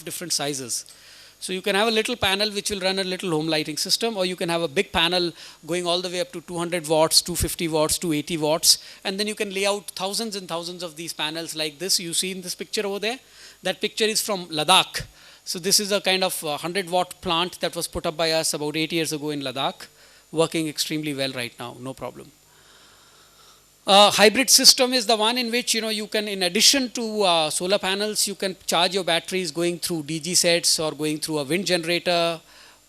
of different sizes. So you can have a little panel which will run a little home lighting system, or you can have a big panel going all the way up to 200 watts, 250 watts, 280 watts, and then you can lay out thousands and thousands of these panels like this. You see in this picture over there, that picture is from Ladakh. So this is a kind of 100-watt plant that was put up by us about 8 years ago in Ladakh, working extremely well right now, no problem. Hybrid system is the one in which you can, in addition to solar panels, you can charge your batteries going through DG sets or going through a wind generator.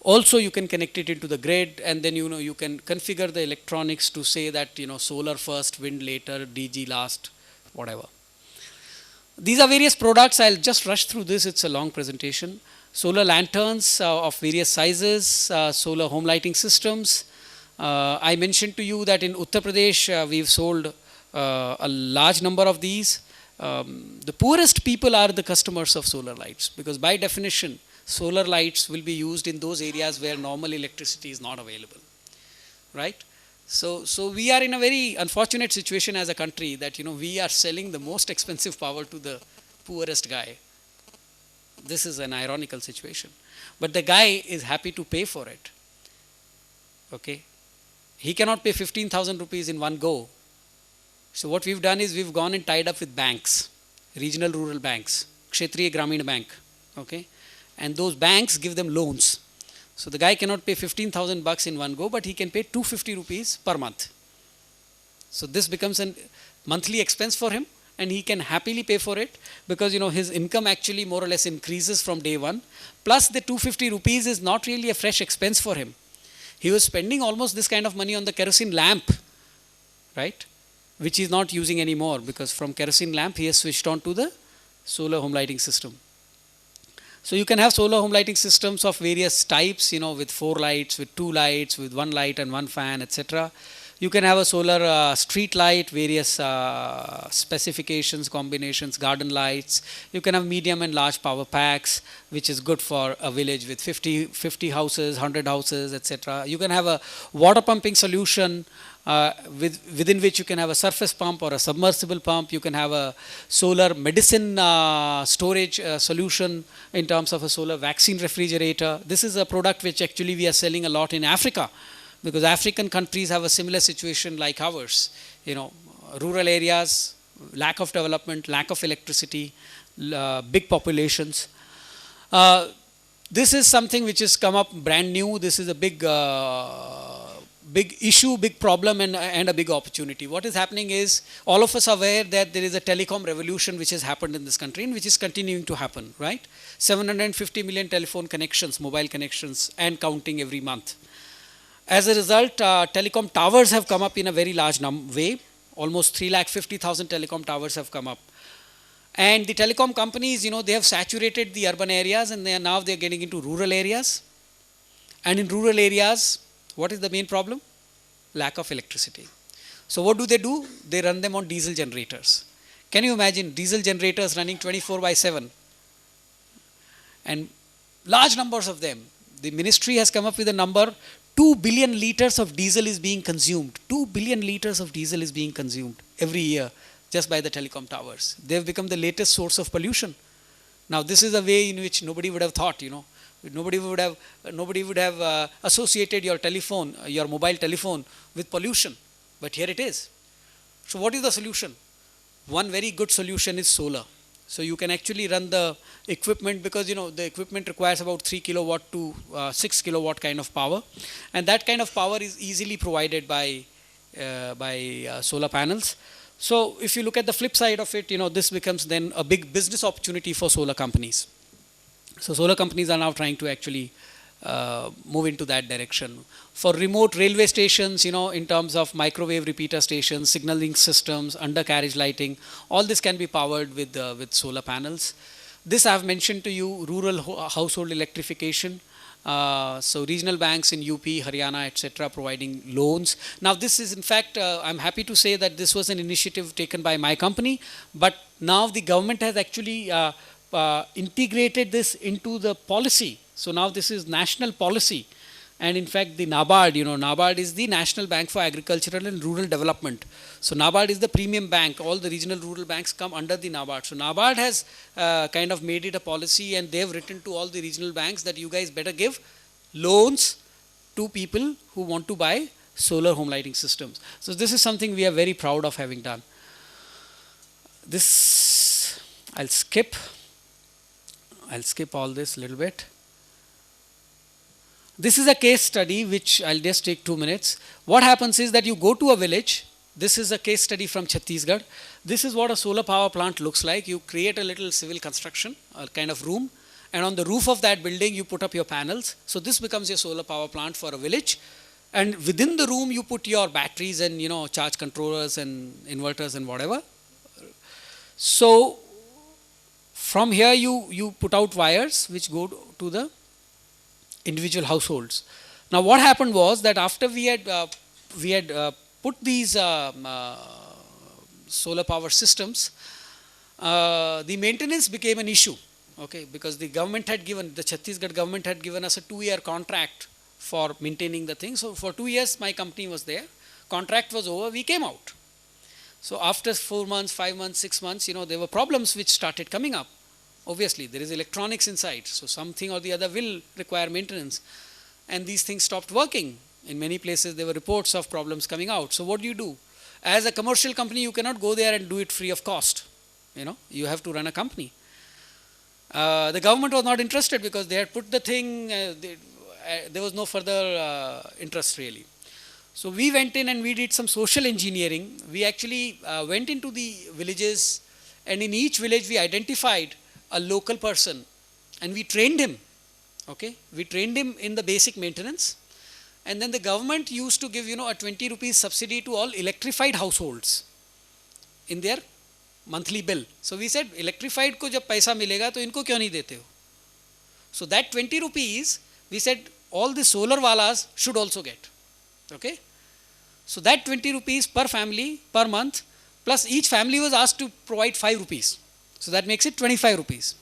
Also, you can connect it into the grid, and then you can configure the electronics to say that solar first, wind later, DG last, whatever. These are various products. I'll just rush through this. It's a long presentation. Solar lanterns of various sizes, solar home lighting systems. I mentioned to you that in Uttar Pradesh, we've sold a large number of these. The poorest people are the customers of solar lights, because by definition, solar lights will be used in those areas where normal electricity is not available, right? So we are in a very unfortunate situation as a country that we are selling the most expensive power to the poorest guy. This is an ironical situation, but the guy is happy to pay for it. Okay, he cannot pay 15,000 rupees in one go. So what we've done is we've gone and tied up with banks, regional rural banks, Kshetriya Gramin Bank. Okay, and those banks give them loans. So the guy cannot pay 15,000 bucks in one go, but he can pay 250 rupees per month. So this becomes a monthly expense for him, and he can happily pay for it, because his income actually more or less increases from day one. Plus the 250 rupees is not really a fresh expense for him. He was spending almost this kind of money on the kerosene lamp, right, which he's not using anymore, because from kerosene lamp he has switched on to the solar home lighting system. So you can have solar home lighting systems of various types, with 4 lights, with 2 lights, with 1 light and 1 fan, etc. You can have a solar street light, various specifications, combinations, garden lights. You can have medium and large power packs, which is good for a village with 50 houses, 100 houses, etc. You can have a water pumping solution within which you can have a surface pump or a submersible pump. You can have a solar medicine storage solution in terms of a solar vaccine refrigerator. This is a product which actually we are selling a lot in Africa, because African countries have a similar situation like ours. Rural areas, lack of development, lack of electricity, big populations. This is something which has come up brand new. This is a big issue, big problem, and a big opportunity. What is happening is, all of us are aware that there is a telecom revolution which has happened in this country and which is continuing to happen, right? 750 million telephone connections, mobile connections, and counting every month. As a result, telecom towers have come up in a very large way. Almost 350,000 telecom towers have come up. And the telecom companies, they have saturated the urban areas, and they're getting into rural areas. And in rural areas, what is the main problem? Lack of electricity. So what do? They run them on diesel generators. Can you imagine diesel generators running 24/7? And large numbers of them. The ministry has come up with a number, 2 billion liters of diesel is being consumed. 2 billion liters of diesel is being consumed every year just by the telecom towers. They have become the latest source of pollution. Now this is a way in which nobody would have thought, Nobody would have associated your telephone, your mobile telephone, with pollution. But here it is. So what is the solution? One very good solution is solar. So you can actually run the equipment, because the equipment requires about 3 kilowatt to 6 kilowatt kind of power, and that kind of power is easily provided by solar panels. So if you look at the flip side of it, this becomes then a big business opportunity for solar companies. So solar companies are now trying to actually move into that direction. For remote railway stations, in terms of microwave repeater stations, signaling systems, undercarriage lighting, all this can be powered with solar panels. This I have mentioned to you, rural household electrification. So regional banks in UP, Haryana, etc., providing loans. Now this is, in fact, I'm happy to say that this was an initiative taken by my company, but now the government has actually integrated this into the policy. So now this is national policy And in fact, the NABARD, NABARD is the National Bank for Agricultural and Rural Development. So NABARD is the premium bank. All the regional rural banks come under the NABARD. So NABARD has kind of made it a policy, and they've written to all the regional banks that you guys better give loans to people who want to buy solar home lighting systems. So this is something we are very proud of having done. This, I'll skip all this a little bit. This is a case study which I'll just take 2 minutes. What happens is that you go to a village. This is a case study from Chhattisgarh. This is what a solar power plant looks like. You create a little civil construction, a kind of room, and on the roof of that building you put up your panels. So this becomes your solar power plant for a village. And within the room you put your batteries and charge controllers and inverters and whatever. So from here you put out wires which go to the individual households. Now what happened was that after we had put these solar power systems, the maintenance became an issue, okay, because the Chhattisgarh government had given us a 2-year contract for maintaining the thing. So for 2 years my company was there, contract was over, we came out. So after 4 months, 5 months, 6 months, there were problems which started coming up. Obviously, there is electronics inside, so something or the other will require maintenance. And these things stopped working. In many places, there were reports of problems coming out. So what do? As a commercial company, you cannot go there and do it free of cost. You have to run a company. The government was not interested because they had put the thing, there was no further interest really. So we went in and we did some social engineering. We actually went into the villages, and in each village we identified a local person and we trained him. Okay, we trained him in the basic maintenance, and then the government used to give a 20 rupees subsidy to all electrified households in their monthly bill. So we said, electrified ko jab paisa milega to inko kyun nahi dete ho? So that 20 rupees, we said all the solar walas should also get. Okay, so that 20 rupees per family per month, plus each family was asked to provide 5 rupees. So that makes it 25 rupees.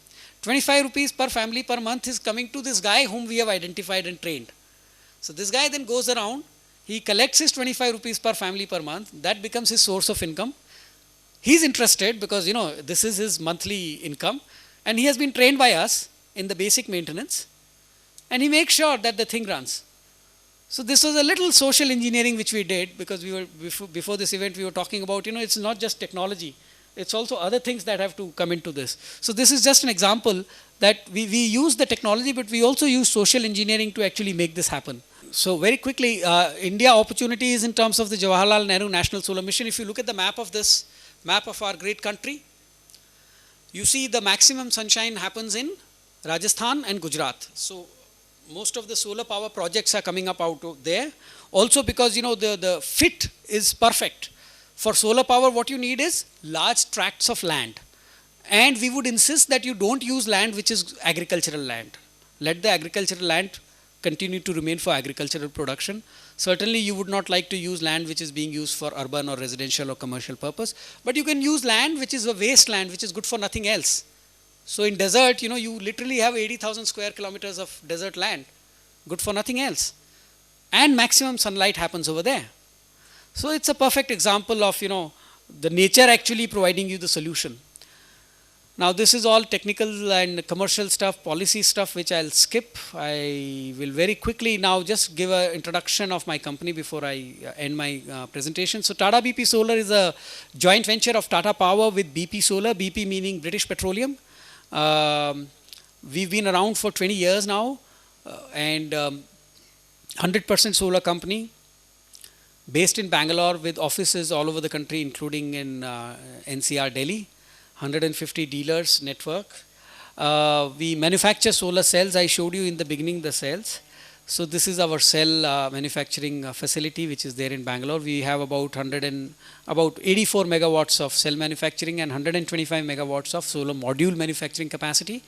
25 rupees per family per month is coming to this guy whom we have identified and trained. So this guy then goes around, he collects his 25 rupees per family per month. That becomes his source of income. He's interested because this is his monthly income, and he has been trained by us in the basic maintenance, and he makes sure that the thing runs. So this was a little social engineering which we did, because we were before this event we were talking about it's not just technology, it's also other things that have to come into this. So this is just an example that we use the technology, but we also use social engineering to actually make this happen. So very quickly, India opportunities in terms of the Jawaharlal Nehru National Solar Mission. If you look at the map of our great country, you see the maximum sunshine happens in Rajasthan and Gujarat. So most of the solar power projects are coming up out there. Also because the fit is perfect. For solar power, what you need is large tracts of land. And we would insist that you don't use land which is agricultural land. Let the agricultural land continue to remain for agricultural production. Certainly you would not like to use land which is being used for urban or residential or commercial purpose. But you can use land which is a wasteland, which is good for nothing else. So in desert, you literally have 80,000 square kilometers of desert land, good for nothing else. And maximum sunlight happens over there. So it's a perfect example of, the nature actually providing you the solution. Now this is all technical and commercial stuff, policy stuff, which I'll skip. I will very quickly now just give an introduction of my company before I end my presentation. So Tata BP Solar is a joint venture of Tata Power with BP Solar, BP meaning British Petroleum. We've been around for 20 years now, and 100% solar company based in Bangalore with offices all over the country, including in NCR, Delhi, 150 dealers network. We manufacture solar cells. I showed you in the beginning the cells. So this is our cell manufacturing facility which is there in Bangalore. We have about 84 megawatts of cell manufacturing and 125 megawatts of solar module manufacturing capacity,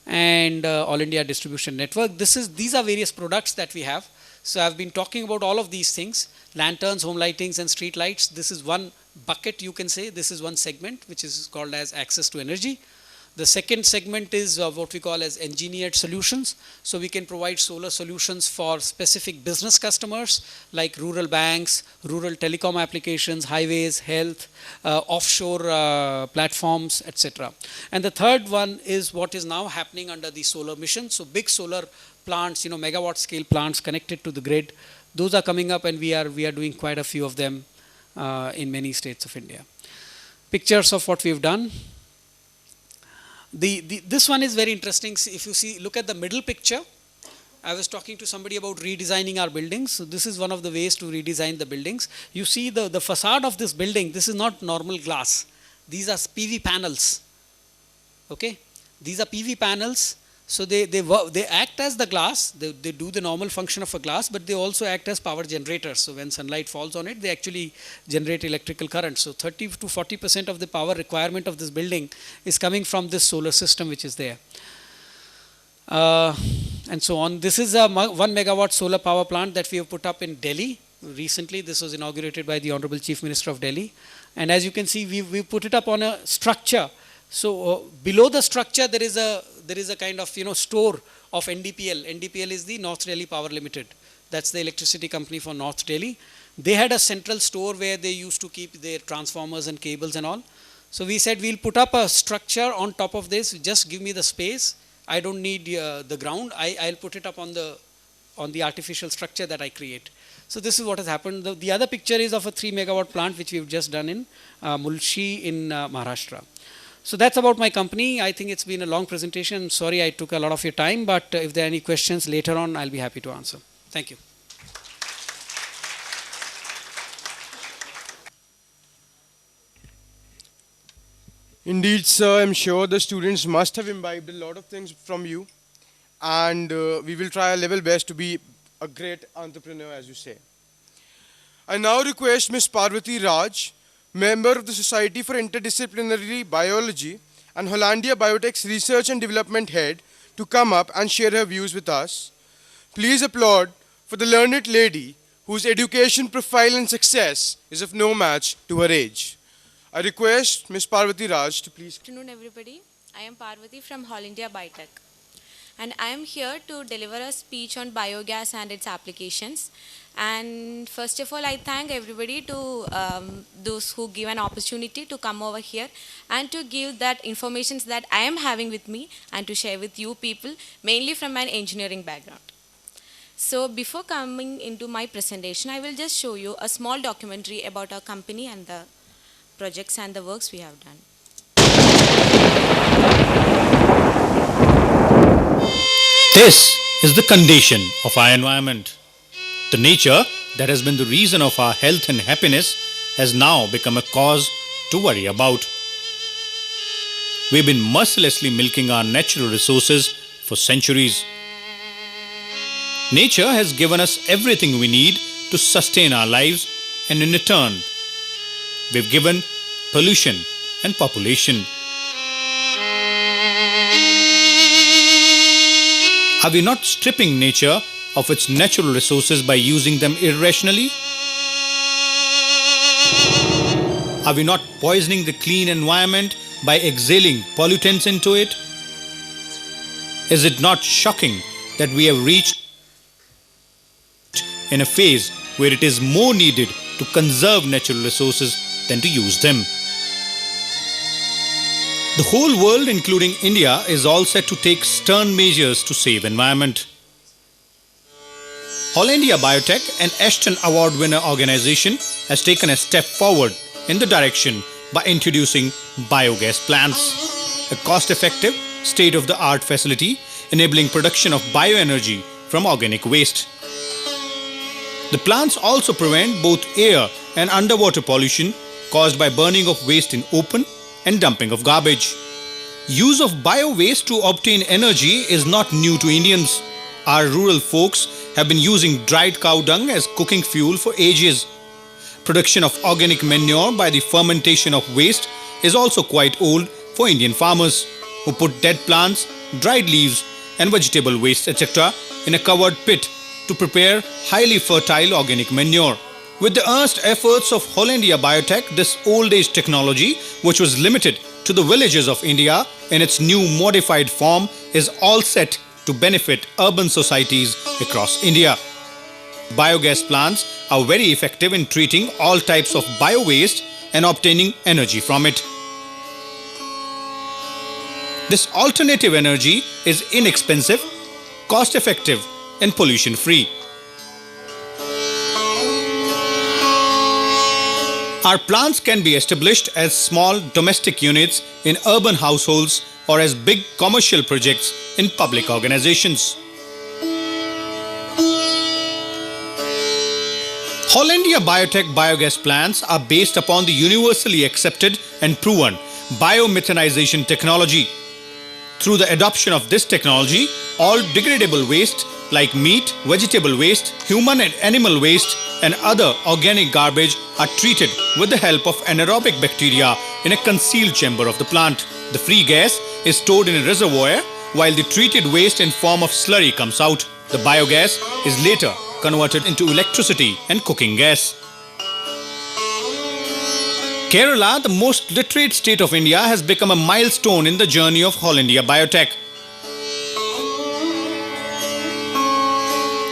and all India distribution network. These are various products that we have. So I've been talking about all of these things: lanterns, home lightings, and street lights. This is one bucket, you can say. This is one segment which is called as access to energy. The second segment is what we call as engineered solutions. So we can provide solar solutions for specific business customers like rural banks, rural telecom applications, highways, health, offshore platforms, etc. And the third one is what is now happening under the solar mission. So big solar plants, megawatt scale plants connected to the grid. Those are coming up, and we are doing quite a few of them in many states of India. Pictures of what we've done. This one is very interesting. If you see, look at the middle picture. I was talking to somebody about redesigning our buildings. So this is one of the ways to redesign the buildings. You see the facade of this building. This is not normal glass. These are PV panels. Okay, these are PV panels. So they act as the glass. They do the normal function of a glass, but they also act as power generators. So when sunlight falls on it, they actually generate electrical current. So 30 to 40% of the power requirement of this building is coming from this solar system which is there. And so on. This is a 1 megawatt solar power plant that we have put up in Delhi recently. This was inaugurated by the Honorable Chief Minister of Delhi. And as you can see, we put it up on a structure. So below the structure there is a kind of store of NDPL. NDPL is the North Delhi Power Limited. That's the electricity company for North Delhi. They had a central store where they used to keep their transformers and cables and all. So we said we'll put up a structure on top of this. Just give me the space. I don't need the ground. I'll put it up on the artificial structure that I create. So this is what has happened. The other picture is of a 3 megawatt plant which we've just done in Mulshi in Maharashtra. So that's about my company. I think it's been a long presentation. Sorry I took a lot of your time, but if there are any questions later on, I'll be happy to answer. Thank you. Indeed, sir, I'm sure the students must have imbibed a lot of things from you, and we will try our level best to be a great entrepreneur, as you say. I now request Ms. Parvati Raj, member of the Society for Interdisciplinary Biology and Hollandia Biotech's Research and Development Head, to come up and share her views with us. Please applaud for the learned lady whose education profile and success is of no match to her age. I request Ms. Parvati Raj to please. Good afternoon, everybody. I am Parvati from Hollandia Biotech, and I am here to deliver a speech on biogas and its applications. And first of all, I thank everybody to those who give an opportunity to come over here and to give that information that I am having with me and to share with you people, mainly from an engineering background. So before coming into my presentation, I will just show you a small documentary about our company and the projects and the works we have done. This is the condition of our environment. The nature that has been the reason of our health and happiness has now become a cause to worry about. We've been mercilessly milking our natural resources for centuries. Nature has given us everything we need to sustain our lives, and in return, we've given pollution and population. Are we not stripping nature of its natural resources by using them irrationally? Are we not poisoning the clean environment by exhaling pollutants into it? Is it not shocking that we have reached in a phase where it is more needed to conserve natural resources than to use them? The whole world, including India, is all set to take stern measures to save environment. Hollandia Biotech, an Ashton Award winner organization, has taken a step forward in the direction by introducing biogas plants, a cost-effective, state-of-the-art facility enabling production of bioenergy from organic waste. The plants also prevent both air and underwater pollution caused by burning of waste in open and dumping of garbage. Use of bio-waste to obtain energy is not new to Indians. Our rural folks have been using dried cow dung as cooking fuel for ages. Production of organic manure by the fermentation of waste is also quite old for Indian farmers, who put dead plants, dried leaves and vegetable waste, etc. in a covered pit to prepare highly fertile organic manure. With the earnest efforts of Hollandia Biotech, this old age technology, which was limited to the villages of India in its new modified form is all set to benefit urban societies across India. Biogas plants are very effective in treating all types of bio-waste and obtaining energy from it. This alternative energy is inexpensive, cost-effective, and pollution-free. Our plants can be established as small domestic units in urban households or as big commercial projects in public organizations. Hollandia Biotech biogas plants are based upon the universally accepted and proven biomethanization technology. Through the adoption of this technology, all degradable waste like meat, vegetable waste, human and animal waste and other organic garbage are treated with the help of anaerobic bacteria in a concealed chamber of the plant. The free gas is stored in a reservoir while the treated waste in form of slurry comes out. The biogas is later converted into electricity and cooking gas. Kerala, the most literate state of India, has become a milestone in the journey of Hollandia Biotech.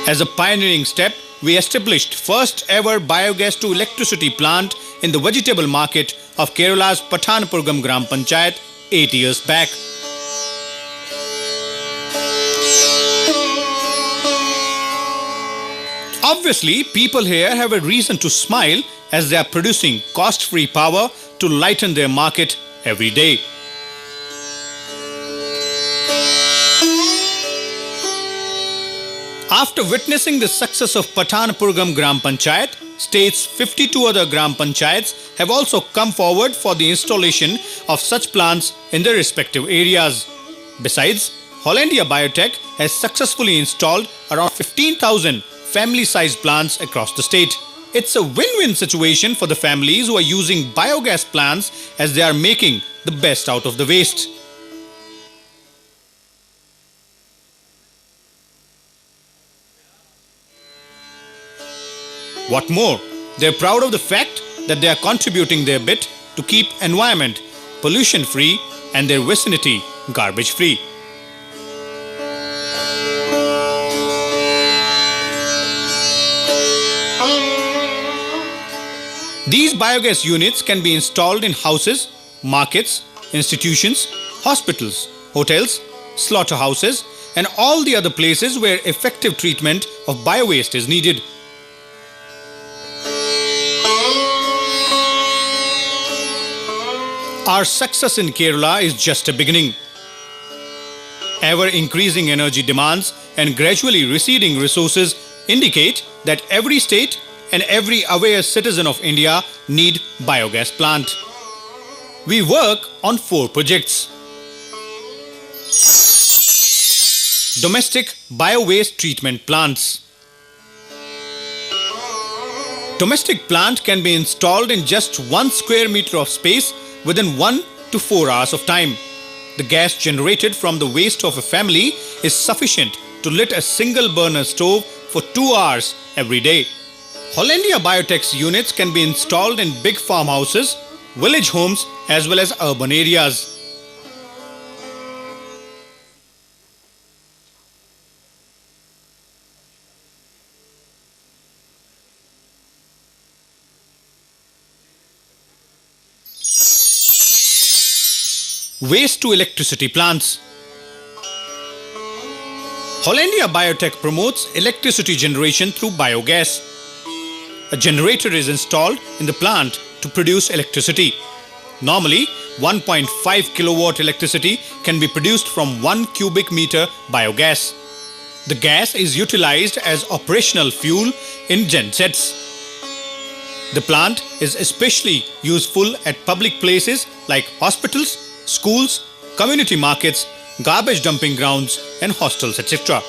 As a pioneering step, we established first ever biogas to electricity plant in the vegetable market of Kerala's Pathanapurgam Gram Panchayat 8 years back. Obviously, people here have a reason to smile as they are producing cost-free power to lighten their market every day. After witnessing the success of Pathanapurgam Gram Panchayat, state's 52 other Gram Panchayats have also come forward for the installation of such plants in their respective areas. Besides, Hollandia Biotech has successfully installed around 15,000 family-sized plants across the state. It's a win-win situation for the families who are using biogas plants as they are making the best out of the waste. What more, they're proud of the fact that they are contributing their bit to keep environment pollution-free and their vicinity garbage-free. These biogas units can be installed in houses, markets, institutions, hospitals, hotels, slaughterhouses, and all the other places where effective treatment of biowaste is needed. Our success in Kerala is just a beginning. Ever-increasing energy demands and gradually receding resources indicate that every state and every aware citizen of India need biogas plant. We work on 4 projects. Domestic bio-waste treatment plants. Domestic plant can be installed in just 1 square meter of space within 1 to 4 hours of time. The gas generated from the waste of a family is sufficient to lit a single burner stove for 2 hours every day. Hollandia Biotech's units can be installed in big farmhouses, village homes as well as urban areas. Waste to electricity plants. Hollandia Biotech promotes electricity generation through biogas. A generator is installed in the plant to produce electricity. Normally, 1.5 kilowatt electricity can be produced from 1 cubic meter biogas. The gas is utilized as operational fuel in gensets. The plant is especially useful at public places like hospitals, schools, community markets, garbage dumping grounds and hostels, etc.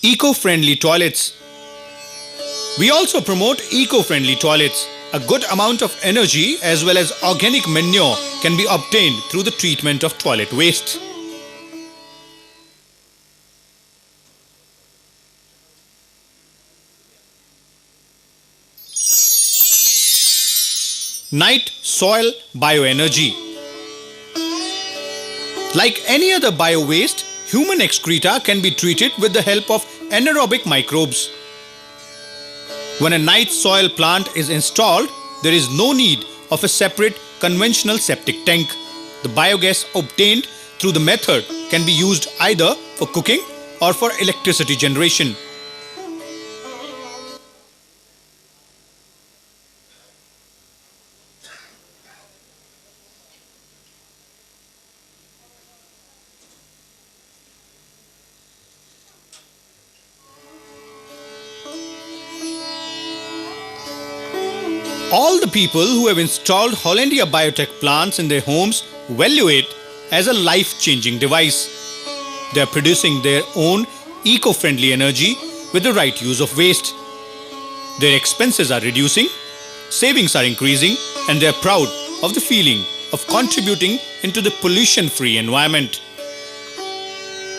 Eco-friendly toilets. We also promote eco-friendly toilets. A good amount of energy as well as organic manure can be obtained through the treatment of toilet waste. Night soil bioenergy. Like any other bio-waste, human excreta can be treated with the help of anaerobic microbes. When a night soil plant is installed, there is no need of a separate conventional septic tank. The biogas obtained through the method can be used either for cooking or for electricity generation. All the people who have installed Hollandia Biotech plants in their homes value it as a life-changing device. They are producing their own eco-friendly energy with the right use of waste. Their expenses are reducing, savings are increasing, and they are proud of the feeling of contributing into the pollution-free environment.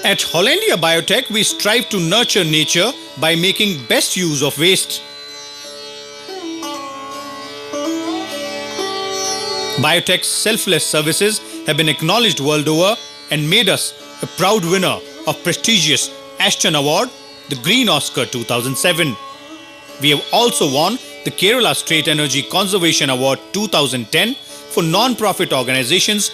At Hollandia Biotech, we strive to nurture nature by making best use of waste. Biotech's selfless services have been acknowledged world over and made us a proud winner of prestigious Ashton Award, the Green Oscar 2007. We have also won the Kerala State Energy Conservation Award 2010 for non-profit organizations